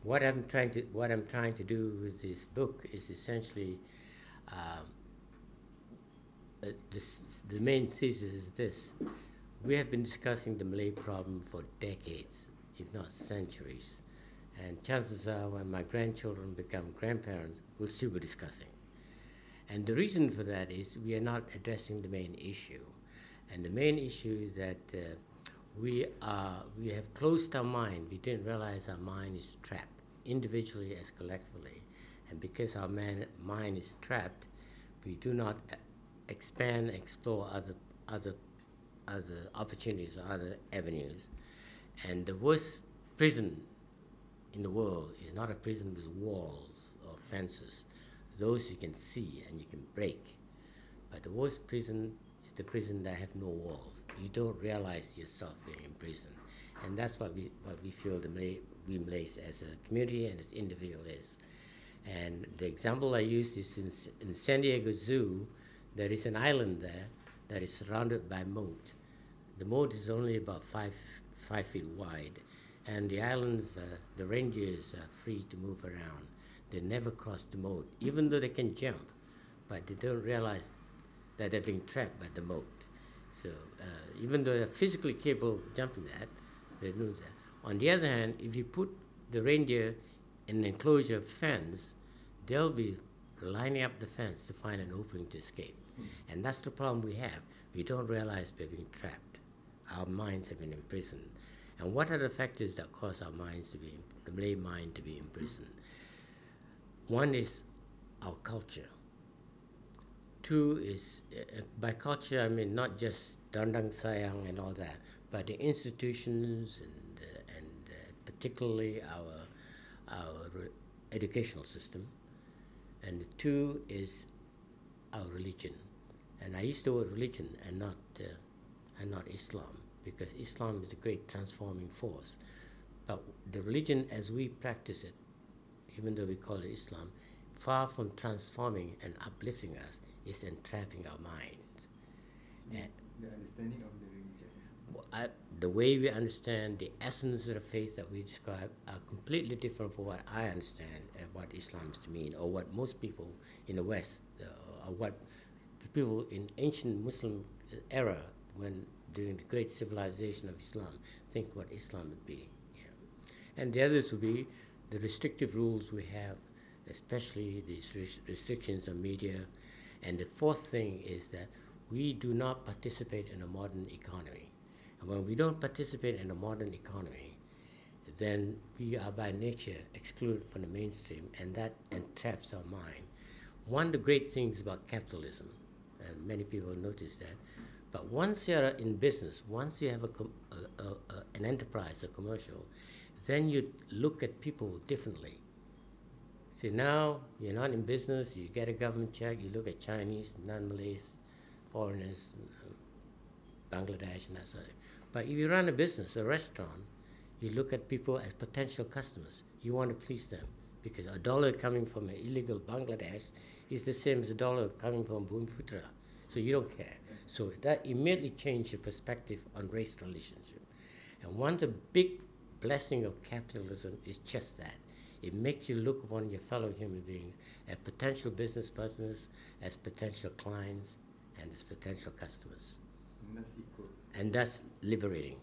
What I'm trying to do with this book is essentially the main thesis is this: we have been discussing the Malay problem for decades, if not centuries, and chances are when my grandchildren become grandparents, we'll still be discussing. And the reason for that is we are not addressing the main issue, and the main issue is that we have closed our mind. We didn't realize our mind is trapped, individually as collectively, and because our mind is trapped, we do not expand, explore other opportunities or other avenues. And the worst prison in the world is not a prison with walls or fences. Those you can see and you can break. But the worst prison is the prison that have no walls. You don't realize yourself being in prison. And that's what we feel we Malays as a community and as individual is. And the example I use is in San Diego Zoo, there is an island there that is surrounded by moat. The moat is only about 5 feet wide, and the islands, the reindeers are free to move around. They never cross the moat, even though they can jump, but they don't realize that they're being trapped by the moat. So even though they're physically capable of jumping that, they lose that. On the other hand, if you put the reindeer in an enclosure fence, they'll be lining up the fence to find an opening to escape. And that's the problem we have. We don't realize we're being trapped. Our minds have been imprisoned. And what are the factors that cause our minds to be, the Malay mind to be imprisoned? One is our culture. Two is, by culture I mean not just dandang sayang and all that, but the institutions and particularly our educational system. And the two is our religion. And I use the word religion and not Islam, because Islam is the great transforming force. But the religion as we practice it, even though we call it Islam, far from transforming and uplifting us, is entrapping our minds. So the understanding of the religion? The way we understand the essence of the faith that we describe are completely different from what I understand what Islam is to mean, or what most people in the West, or what people in ancient Muslim era, when during the great civilization of Islam, think what Islam would be. Yeah. And the others would be the restrictive rules we have, especially these restrictions on media. And the fourth thing is that we do not participate in a modern economy. And when we don't participate in a modern economy, then we are by nature excluded from the mainstream, and that entraps our mind. One of the great things about capitalism, and many people notice that, but once you're in business, once you have an enterprise, a commercial, then you look at people differently. See, now you're not in business, you get a government check, you look at Chinese, non-Malays, foreigners, Bangladesh, and that sort of thing. But if you run a business, a restaurant, you look at people as potential customers. You want to please them, because a dollar coming from an illegal Bangladesh is the same as a dollar coming from Bhumiputra. So you don't care. So that immediately changed your perspective on race relationship. And one of the big blessing of capitalism is just that. It makes you look upon your fellow human beings as potential business partners, as potential clients, and as potential customers. And that's equals. And that's liberating.